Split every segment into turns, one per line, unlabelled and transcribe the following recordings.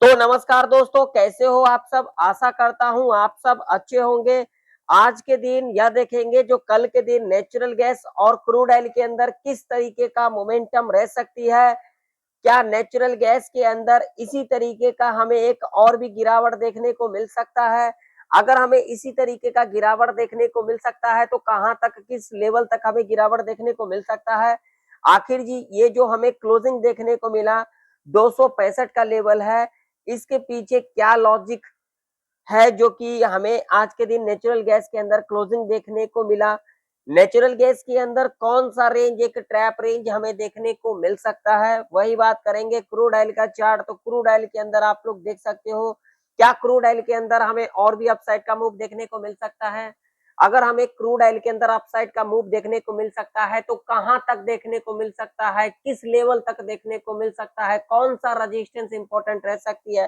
तो नमस्कार दोस्तों, कैसे हो आप सब। आशा करता हूं आप सब अच्छे होंगे। आज के दिन यह देखेंगे जो कल के दिन नेचुरल गैस और क्रूड ऑयल के अंदर किस तरीके का मोमेंटम रह सकती है। क्या नेचुरल गैस के अंदर इसी तरीके का हमें एक और भी गिरावट देखने को मिल सकता है। अगर हमें इसी तरीके का गिरावट देखने को मिल सकता है तो कहां तक, किस लेवल तक हमें गिरावट देखने को मिल सकता है। आखिर जी ये जो हमें क्लोजिंग देखने को मिला 265 का लेवल है, इसके पीछे क्या लॉजिक है जो कि हमें आज के दिन नेचुरल गैस के अंदर क्लोजिंग देखने को मिला। नेचुरल गैस के अंदर कौन सा रेंज, एक ट्रैप रेंज हमें देखने को मिल सकता है, वही बात करेंगे। क्रूड ऑयल का चार्ट, तो क्रूड ऑयल के अंदर आप लोग देख सकते हो, क्या क्रूड ऑयल के अंदर हमें और भी अपसाइड का मूव देखने को मिल सकता है। अगर हमें क्रूड ऑयल के अंदर अपसाइड का मूव देखने को मिल सकता है तो कहां तक देखने को मिल सकता है, किस लेवल तक देखने को मिल सकता है, कौन सा रजिस्टेंस इंपॉर्टेंट रह सकती है।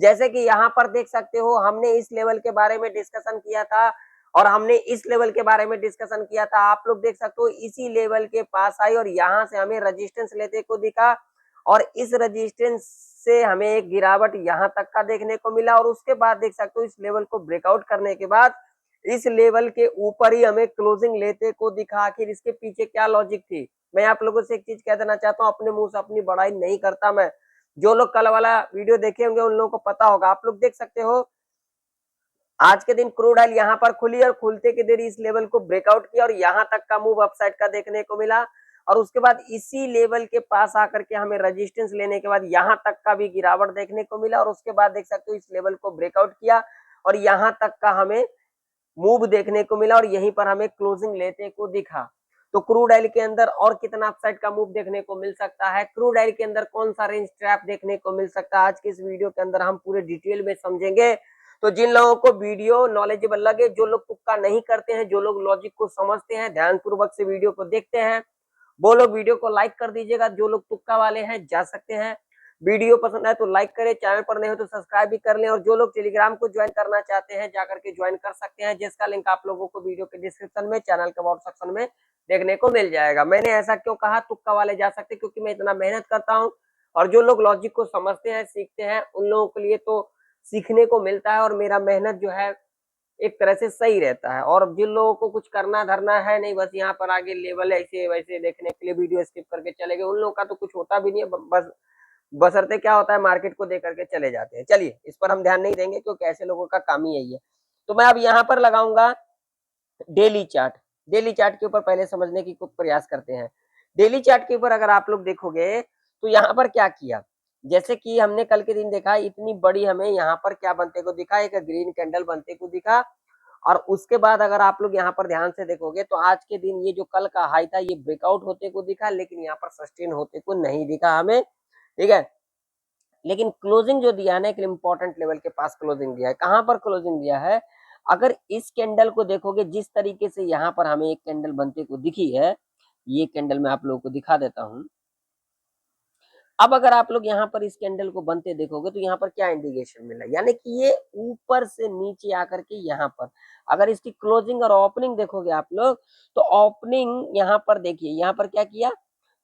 जैसे कि यहाँ पर देख सकते हो, हमने इस लेवल के बारे में डिस्कशन किया था और हमने इस लेवल के बारे में डिस्कशन किया था। आप लोग देख सकते हो इसी लेवल के पास आई और यहाँ से हमें रजिस्टेंस लेते को दिखा और इस रजिस्टेंस से हमें एक गिरावट यहाँ तक का देखने को मिला और उसके बाद देख सकते हो इस लेवल को ब्रेकआउट करने के बाद इस लेवल के ऊपर ही हमें क्लोजिंग लेते को दिखा। आखिर इसके पीछे क्या लॉजिक थी। मैं आप लोगों से एक चीज कह देना चाहता हूँ, अपने मुंह से अपनी बड़ाई नहीं करता मैं। जो लोग कल वाला वीडियो देखे होंगे उन लोगों को पता होगा। आप लोग देख सकते हो आज के दिन क्रूड ऑयल यहाँ पर खुली और खुलते की देर इस लेवल को ब्रेकआउट किया और यहाँ तक का मूव अपसाइड का देखने को मिला और उसके बाद इसी लेवल के पास आकर के हमें रेजिस्टेंस लेने के बाद यहाँ तक का भी गिरावट देखने को मिला और उसके बाद देख सकते हो इस लेवल को ब्रेकआउट किया और यहाँ तक का हमें मूव देखने को मिला और यहीं पर हमें क्लोजिंग लेते को दिखा। तो क्रूड ऑयल के अंदर और कितना अपसाइड का मूव देखने को मिल सकता है, क्रूड ऑयल के अंदर कौन सा रेंज ट्रैप देखने को मिल सकता है, आज के इस वीडियो के अंदर हम पूरे डिटेल में समझेंगे। तो जिन लोगों को वीडियो नॉलेजेबल लगे, जो लोग तुक्का नहीं करते हैं, जो लोग लॉजिक को समझते हैं, ध्यान पूर्वक से वीडियो को देखते हैं, वो लोग वीडियो को लाइक कर दीजिएगा। जो लोग तुक्का वाले हैं जा सकते हैं। वीडियो पसंद आए तो लाइक करें, चैनल पर नहीं हो तो सब्सक्राइब भी कर लें और जो लोग टेलीग्राम को ज्वाइन करना चाहते हैं जाकर के ज्वाइन कर सकते हैं, जिसका लिंक आप लोगों को वीडियो के डिस्क्रिप्शन में, चैनल के व्हाट्सएप सेक्शन में देखने को मिल जाएगा। मैंने ऐसा क्यों कहा तुक्का वाले जा सकते, क्योंकि मैं इतना मेहनत करता हूँ और जो लोग लॉजिक को समझते हैं, सीखते हैं, उन लोगों के लिए तो सीखने को मिलता है और मेरा मेहनत जो है एक तरह से सही रहता है। और जिन लोगों को कुछ करना धरना है नहीं, बस यहाँ पर आगे लेवल ऐसे वैसे देखने के लिए वीडियो स्किप करके चले गए, उन लोगों का तो कुछ होता भी नहीं है। बस बशर्ते क्या होता है, मार्केट को देख करके चले जाते हैं। चलिए इस पर हम ध्यान नहीं देंगे क्योंकि ऐसे लोगों का काम ही यही है। तो मैं अब यहाँ पर लगाऊंगा डेली चार्ट। डेली चार्ट के ऊपर पहले समझने की प्रयास करते हैं। डेली चार्ट के ऊपर अगर आप लोग देखोगे तो यहाँ पर क्या किया, जैसे कि हमने कल के दिन देखा, इतनी बड़ी हमें यहाँ पर क्या बनते को दिखा, एक ग्रीन कैंडल बनते को दिखा और उसके बाद अगर आप लोग यहाँ पर ध्यान से देखोगे तो आज के दिन ये जो कल का हाई था ये ब्रेकआउट होते को दिखा, लेकिन यहाँ पर सस्टेन होते को नहीं दिखा हमें, ठीक है। लेकिन क्लोजिंग जो दिया है ना, एक इंपॉर्टेंट लेवल के पास क्लोजिंग दिया है। कहां पर क्लोजिंग दिया है, अगर इस कैंडल को देखोगे जिस तरीके से यहाँ पर हमें एक कैंडल बनते को दिखी है, ये कैंडल मैं आप लोगों को दिखा देता हूं। अब अगर आप लोग यहाँ पर इस कैंडल को बनते देखोगे तो यहाँ पर क्या इंडिकेशन मिला, यानी कि ये ऊपर से नीचे आकर के यहाँ पर अगर इसकी क्लोजिंग और ओपनिंग देखोगे आप लोग तो ओपनिंग यहाँ पर देखिए, यहाँ पर क्या किया,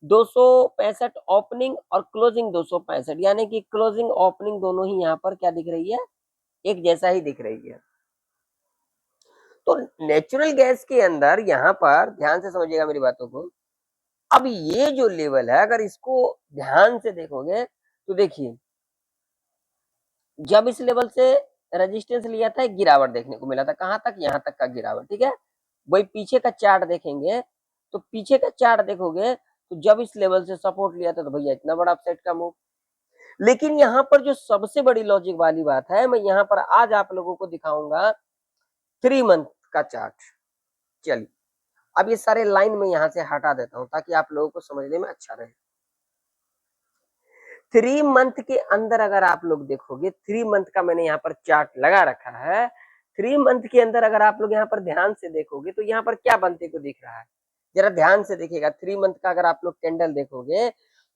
265 ओपनिंग और क्लोजिंग 265, यानी कि क्लोजिंग ओपनिंग दोनों ही यहाँ पर क्या दिख रही है, एक जैसा ही दिख रही है। तो नेचुरल गैस के अंदर यहाँ पर ध्यान से समझिएगा मेरी बातों को। अब ये जो लेवल है अगर इसको ध्यान से देखोगे तो देखिए, जब इस लेवल से रेजिस्टेंस लिया था एक गिरावट देखने को मिला था, कहां तक, यहां तक का गिरावट, ठीक है। वही पीछे का चार्ट देखेंगे तो पीछे का चार्ट देखोगे तो जब इस लेवल से सपोर्ट लिया था तो भैया इतना बड़ा अपसाइड का मूव। लेकिन यहाँ पर जो सबसे बड़ी लॉजिक वाली बात है, मैं यहाँ पर आज आप लोगों को दिखाऊंगा 3 मंथ का चार्ट। चलिए अब ये सारे लाइन में यहाँ से हटा देता हूं ताकि आप लोगों को समझने में अच्छा रहे। 3 मंथ के अंदर अगर आप लोग देखोगे, 3 मंथ का मैंने यहाँ पर चार्ट लगा रखा है। 3 मंथ के अंदर अगर आप लोग यहाँ पर ध्यान से देखोगे तो यहाँ पर क्या बनते को दिख रहा है, जरा ध्यान से देखिएगा। 3 मंथ का अगर आप लोग कैंडल देखोगे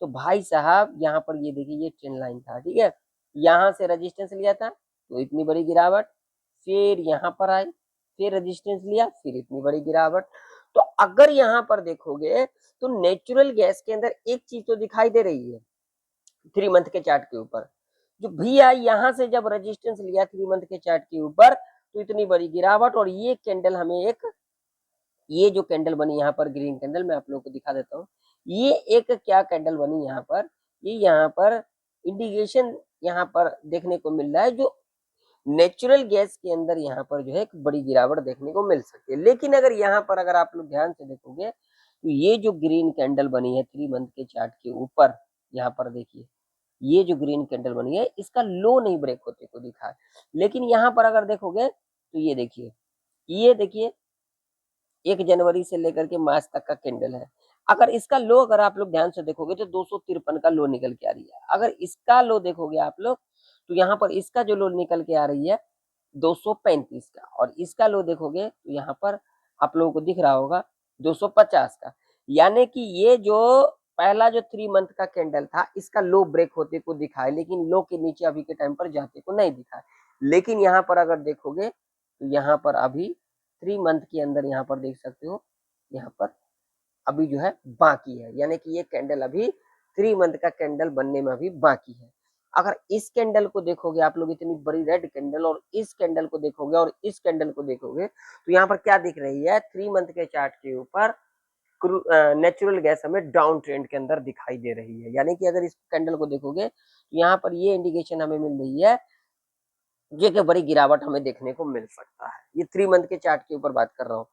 तो भाई साहब यहाँ पर ये देखिए, ये ट्रेंड लाइन था, ठीक है। यहाँ से रेजिस्टेंस लिया था तो इतनी बड़ी गिरावट, फिर यहाँ पर आई, फिर रेजिस्टेंस लिया, फिर इतनी बड़ी गिरावट। तो अगर यहाँ पर देखोगे तो नेचुरल गैस के अंदर एक चीज तो दिखाई दे रही है 3 मंथ के चार्ट के ऊपर, जो VI यहाँ से जब रेजिस्टेंस लिया 3 मंथ के चार्ट के ऊपर, तो इतनी बड़ी गिरावट, और ये कैंडल हमें एक, ये जो कैंडल बनी यहाँ पर ग्रीन कैंडल, मैं आप लोगों को दिखा देता हूँ। ये एक क्या कैंडल बनी यहाँ पर, ये यहाँ पर इंडिकेशन यहाँ पर देखने को मिल रहा है, जो नेचुरल गैस के अंदर यहाँ पर जो है एक बड़ी गिरावट देखने को मिल सकती है। लेकिन अगर यहाँ पर अगर आप लोग ध्यान से देखोगे, तो ये जो ग्रीन कैंडल बनी है 3 मंथ के चार्ट के ऊपर, यहाँ पर देखिए, ये जो ग्रीन कैंडल बनी है, इसका लो नहीं ब्रेक होते को दिखा है। लेकिन यहाँ पर अगर देखोगे, तो ये देखिए, ये देखिए 1 जनवरी से लेकर के मार्च तक का कैंडल है। अगर इसका लो अगर आप लोग ध्यान से देखोगे, तो 253 का लो निकल के आ रही है। अगर इसका लो देखोगे आप लोग, तो यहाँ पर इसका जो लो निकल के आ रही है 235 का, और इसका लो देखोगे तो यहाँ पर आप लोगों को दिख रहा होगा 250 का। यानी कि ये जो पहला जो 3 मंथ का कैंडल था, इसका लो ब्रेक होते को दिखा है, लेकिन लो के नीचे अभी के टाइम पर जाते को नहीं दिखा है। लेकिन यहाँ पर अगर देखोगे, तो यहाँ पर अभी 3 मंथ के अंदर यहाँ पर देख सकते हो, यहाँ पर अभी जो है बाकी है, यानी कि ये कैंडल अभी 3 मंथ का कैंडल बनने में अभी बाकी है। अगर इस कैंडल को देखोगे आप लोग, इतनी बड़ी रेड कैंडल, और इस कैंडल को देखोगे और इस कैंडल को देखोगे, तो यहाँ पर क्या दिख रही है, 3 मंथ के चार्ट के ऊपर नेचुरल गैस हमें डाउन ट्रेंड के अंदर दिखाई दे रही है। यानी कि अगर इस कैंडल को देखोगे, तो यहाँ पर ये इंडिकेशन हमें मिल रही है, ये कि बड़ी गिरावट हमें देखने को मिल सकता है। ये 3 मंथ के चार्ट के ऊपर बात कर रहा हूँ।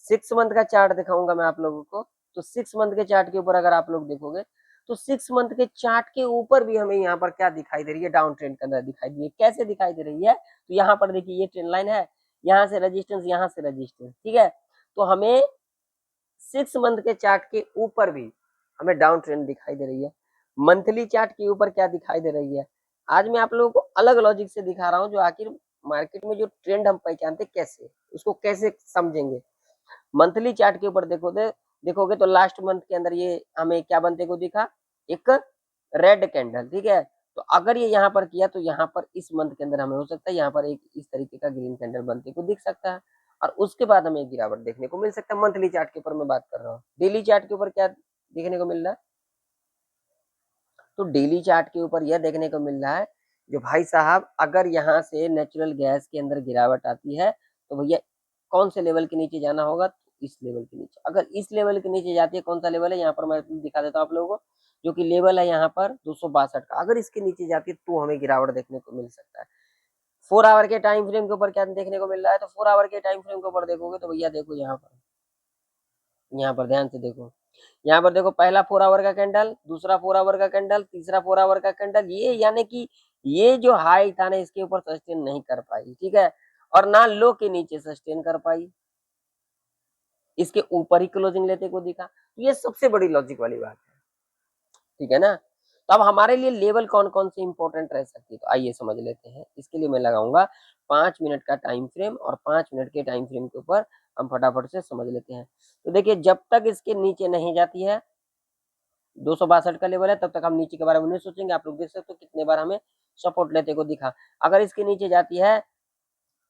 6 मंथ का चार्ट दिखाऊंगा मैं आप लोगों को। तो 6 मंथ के चार्ट के ऊपर अगर आप लोग देखोगे, तो 6 मंथ के चार्ट के ऊपर भी हमें यहाँ पर क्या दिखाई दे रही है, डाउन ट्रेंड के अंदर दिखाई दे रही है। कैसे दिखाई दे रही है, तो यहाँ पर देखिए, ये ट्रेंड लाइन है, यहाँ से रजिस्टेंस, यहाँ से रजिस्टेंस, ठीक है। तो हमें 6 मंथ के चार्ट के ऊपर भी हमें डाउन ट्रेंड दिखाई दे रही है। मंथली चार्ट के ऊपर क्या दिखाई दे रही है, आज मैं आप लोगों को अलग लॉजिक से दिखा रहा हूँ, जो आखिर मार्केट में जो ट्रेंड हम पहचानते कैसे, उसको कैसे समझेंगे। मंथली चार्ट के ऊपर देखोगे तो लास्ट मंथ के अंदर ये हमें क्या बनते को दिखा, एक रेड कैंडल, ठीक है। तो अगर ये यहाँ पर किया, तो यहाँ पर इस मंथ के अंदर हमें हो सकता है यहाँ पर एक इस तरीके का ग्रीन कैंडल बनते को दिख सकता है, और उसके बाद हमें गिरावट देखने को मिल सकता है। मंथली चार्ट के ऊपर मैं बात कर रहा हूँ। डेली चार्ट के ऊपर क्या देखने को मिल रहा है, तो डेली चार्ट के ऊपर यह देखने को मिल रहा है, जो भाई साहब अगर यहाँ से नेचुरल गैस के अंदर गिरावट आती है, तो भैया कौन से लेवल के नीचे जाना होगा, तो इस लेवल के नीचे। अगर इस लेवल के नीचे जाती है, कौन सा लेवल है, यहाँ पर मैं दिखा देता हूँ आप लोगों को, जो कि लेवल है यहाँ पर 262 का। अगर इसके नीचे जाती है, तो हमें गिरावट देखने को मिल सकता है। 4 आवर के टाइम फ्रेम के ऊपर क्या देखने को मिल रहा है, तो 4 आवर के टाइम फ्रेम के ऊपर देखोगे, तो भैया देखो यहाँ पर ध्यान से देखो, यहाँ पर देखो, पहला 4 आवर का कैंडल, दूसरा 4 आवर का कैंडल, तीसरा 4 आवर का कैंडल, ये यानी कि ये जो हाई था ना, इसके ऊपर सस्टेन नहीं कर पाई, ठीक है, और ना लो के नीचे सस्टेन कर पाई, इसके ऊपर ही क्लोजिंग लेते को दिखा। तो ये सबसे बड़ी लॉजिक वाली बात है, ठीक है ना। तो अब हमारे लिए लेवल कौन कौन से इंपॉर्टेंट रह सकती है, तो आइए समझ लेते हैं। इसके लिए मैं लगाऊंगा 5 मिनट का टाइम फ्रेम, और 5 मिनट के टाइम फ्रेम के ऊपर हम फटाफट से समझ लेते हैं। तो देखिए, जब तक इसके नीचे नहीं जाती है, 262 का लेवल है, तब तक हम नीचे के बारे में नहीं सोचेंगे। आप लोग देख सकते हो कितने बार हमें सपोर्ट लेते को दिखा। अगर इसके नीचे जाती है,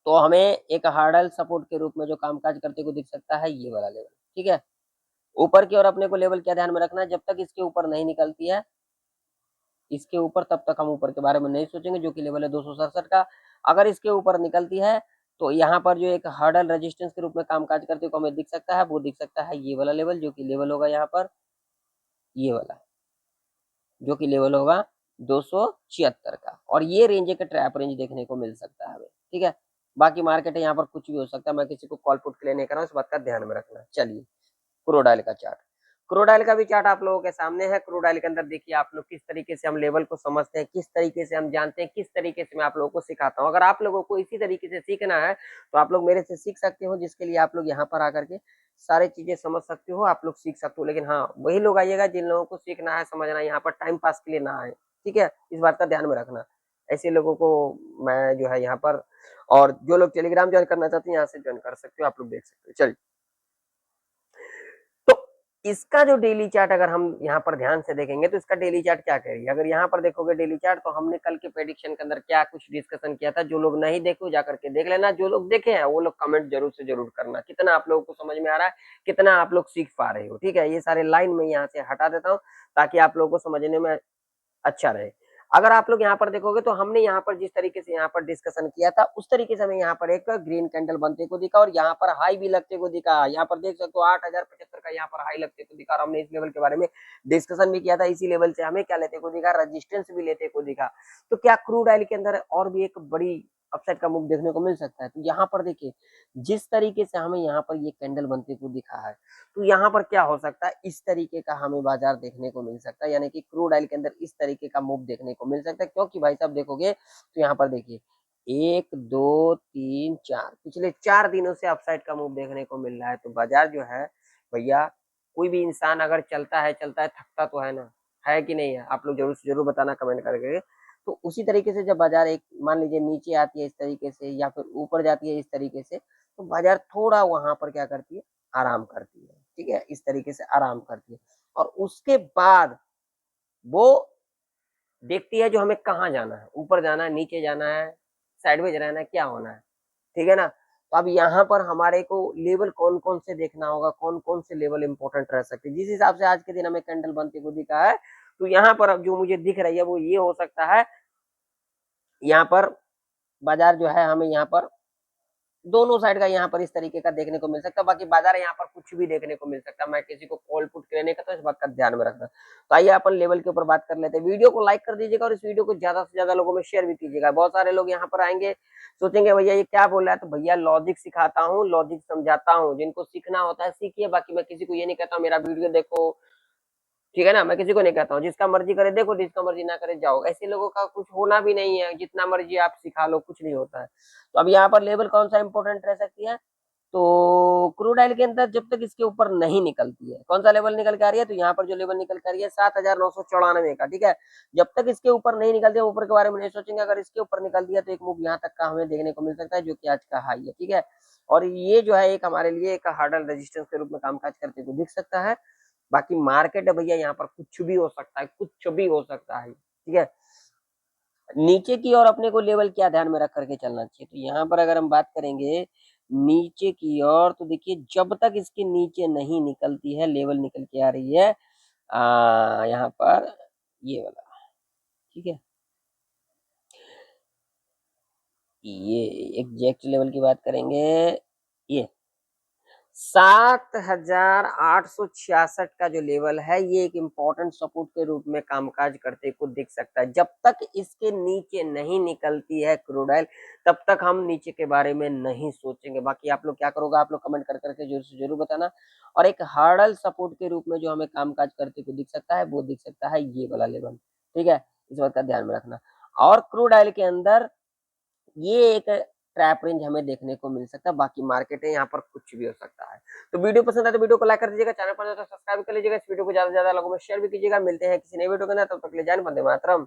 तो हमें एक हार्डल सपोर्ट के रूप में जो कामकाज करते को दिख सकता है, ये वाला लेवल, ठीक है। ऊपर की ओर अपने को लेवल क्या ध्यान में रखना है, जब तक इसके ऊपर नहीं निकलती है, इसके ऊपर, तब तक हम ऊपर के बारे में नहीं सोचेंगे, जो कि लेवल है 267 का। अगर इसके ऊपर निकलती है, तो यहाँ पर जो एक हार्डल रेजिस्टेंस के रूप में कामकाज करते को हमें दिख सकता है, वो दिख सकता है ये वाला लेवल, जो कि लेवल होगा यहाँ पर ये वाला, जो कि लेवल होगा 276 का। और ये रेंज एक ट्रैप रेंज देखने को मिल सकता है हमें, ठीक है। बाकी मार्केट है, यहाँ पर कुछ भी हो सकता है, मैं किसी को कॉल पुट के लिए नहीं कर रहा हूँ, इस बात का ध्यान में रखना। चलिए, क्रूड ऑयल का चार्ट, क्रूड ऑयल का भी चार्ट आप लोगों के सामने है। क्रूड ऑयल के अंदर देखिए आप लोग किस तरीके से हम लेवल को समझते हैं, किस तरीके से हम जानते हैं, किस तरीके से मैं आप लोगों को सिखाता हूँ। अगर आप लोगों को इसी तरीके से सीखना है, तो आप लोग मेरे से सीख सकते हो, जिसके लिए आप लोग यहाँ पर आकर के सारी चीजें समझ सकते हो, आप लोग सीख सकते हो। लेकिन हाँ, वही लोग आइएगा जिन लोगों को सीखना है, समझना है, यहाँ पर टाइम पास के लिए ना आए, ठीक है। इस बात का ध्यान में रखना। ऐसे लोगों को मैं जो है यहाँ पर, और जो लोग टेलीग्राम ज्वाइन करना चाहते हैं, यहाँ से ज्वाइन कर सकते हो, आप लोग देख सकते हो। चलिए, तो इसका जो डेली चार्ट अगर हम यहाँ पर ध्यान से देखेंगे, तो इसका डेली चार्ट क्या कह रही है। अगर यहाँ पर देखोगे डेली चार्ट, तो हमने कल के प्रेडिक्शन के अंदर क्या कुछ डिस्कशन किया था। जो लोग नहीं देखे जाकर के देख लेना, जो लोग देखे हैं वो लोग कमेंट जरूर से जरूर करना, कितना आप लोगों को समझ में आ रहा है, कितना आप लोग सीख पा रहे हो, ठीक है। ये सारे लाइन में यहाँ से हटा देता हूँ, ताकि आप लोगों को समझने में अच्छा रहे। अगर आप लोग यहाँ पर देखोगे तो हमने यहाँ पर जिस तरीके से यहाँ पर डिस्कशन किया था उस तरीके से हमें यहाँ पर एक ग्रीन कैंडल बनते को दिखा और यहाँ पर हाई भी लगते को दिखा। यहाँ पर देख सकते हो 8075 का यहाँ पर हाई लगते को दिखा और हमने इस लेवल के बारे में डिस्कशन भी किया था। इसी लेवल से हमें क्या लेते को दिखा, रजिस्टेंस भी लेते को दिखा। तो क्या क्रूड ऑयल के अंदर और भी एक बड़ी अपसाइड का मूव देखने को मिल सकता है? तो यहाँ पर देखिए जिस तरीके से हमें यहाँ पर ये कैंडल बनते को दिखा है, तो यहाँ पर क्या हो सकता है, इस तरीके का हमें बाजार देखने को मिल सकता है, यानी कि क्रूड ऑयल के अंदर इस तरीके का मूव देखने को मिल सकता है। क्योंकि भाई साहब देखोगे तो यहाँ पर देखिए 1 2 3 4 पिछले 4 दिनों से अपसाइड का मूव देखने को मिल रहा है। तो बाजार जो है भैया, कोई भी इंसान अगर चलता है थकता तो है ना, है कि नहीं है? आप लोग जरूर से जरूर बताना कमेंट करके। तो उसी तरीके से जब बाजार एक मान लीजिए नीचे आती है इस तरीके से या फिर ऊपर जाती है इस तरीके से, तो बाजार थोड़ा वहां पर क्या करती है, आराम करती है। ठीक है, इस तरीके से आराम करती है और उसके बाद वो देखती है जो हमें कहाँ जाना है, ऊपर जाना है, नीचे जाना है, साइडवेज रहना है, क्या होना है। ठीक है ना? तो अब यहाँ पर हमारे को लेवल कौन कौन से देखना होगा, कौन कौन से लेवल इंपॉर्टेंट रह सकते हैं। जिस हिसाब से आज के दिन हमें कैंडल बनते को दिखा है, तो यहाँ पर अब जो मुझे दिख रही है वो ये हो सकता है, यहाँ पर बाजार जो है हमें यहाँ पर दोनों साइड का यहाँ पर इस तरीके का देखने को मिल सकता है। बाकी बाजार यहाँ पर कुछ भी देखने को मिल सकता है। मैं किसी को कॉल पुट करने का, तो इस बात का ध्यान में रखना। तो आइए अपन लेवल के ऊपर बात कर लेते हैं। वीडियो को लाइक कर दीजिएगा और इस वीडियो को ज्यादा से ज्यादा लोगों में शेयर भी कीजिएगा। बहुत सारे लोग यहाँ पर आएंगे, सोचेंगे भैया ये क्या बोल रहा है, तो भैया लॉजिक सिखाता हूँ, लॉजिक समझाता हूँ। जिनको सीखना होता है सीखिए, बाकी मैं किसी को ये नहीं कहता मेरा वीडियो देखो, ठीक है ना? मैं किसी को नहीं कहता हूँ, जिसका मर्जी करे देखो, जिसका मर्जी ना करे जाओ। ऐसे लोगों का कुछ होना भी नहीं है, जितना मर्जी आप सिखा लो कुछ नहीं होता है। तो अब यहाँ पर लेवल कौन सा इंपॉर्टेंट रह सकती है, तो क्रूड ऑयल के अंदर जब तक इसके ऊपर नहीं निकलती है, कौन सा लेवल निकल के आ रही है, तो यहाँ पर जो लेवल निकल के आ रही है 7994 का। ठीक है, जब तक इसके ऊपर नहीं निकलती है, ऊपर के बारे में नहीं सोचेंगे। अगर इसके ऊपर निकल दिया तो एक मूव यहाँ तक का हमें देखने को मिल सकता है, जो कि आज का हाई है। ठीक है, और ये जो है एक हमारे लिए एक हार्डल रेजिस्टेंस के रूप में कामकाज करते हुए दिख सकता है। बाकी मार्केट है भैया, यहाँ पर कुछ भी हो सकता है, कुछ भी हो सकता है। ठीक है, नीचे की ओर अपने को लेवल क्या ध्यान में रख करके चलना चाहिए, तो यहाँ पर अगर हम बात करेंगे नीचे की ओर, तो देखिए जब तक इसके नीचे नहीं निकलती है, लेवल निकल के आ रही है यहाँ पर ये वाला। ठीक है, ये एग्जैक्ट लेवल की बात करेंगे, ये 7866 का जो लेवल है, ये एक इम्पोर्टेंट सपोर्ट के रूप में कामकाज करते को दिख सकता है। जब तक इसके नीचे नहीं निकलती है क्रूड ऑयल, तब तक हम नीचे के बारे में नहीं सोचेंगे। बाकी आप लोग क्या करोगे, आप लोग कमेंट कर करके जरूर से जरूर बताना। और एक हार्डल सपोर्ट के रूप में जो हमें कामकाज करते को दिख सकता है, वो दिख सकता है ये वाला लेवल। ठीक है, इस बात का ध्यान में रखना। और क्रूड ऑयल के अंदर ये एक ट्रैप रेंज हमें देखने को मिल सकता है। बाकी मार्केट है, यहाँ पर कुछ भी हो सकता है। तो वीडियो पसंद है तो वीडियो को लाइक कर दीजिएगा, चैनल पर तो सब्सक्राइब कर लीजिएगा, इस वीडियो को ज्यादा से ज्यादा लोगों में शेयर भी कीजिएगा। मिलते हैं किसी नए वीडियो के अंदर, तब तक ले जाए, वंदे मातरम।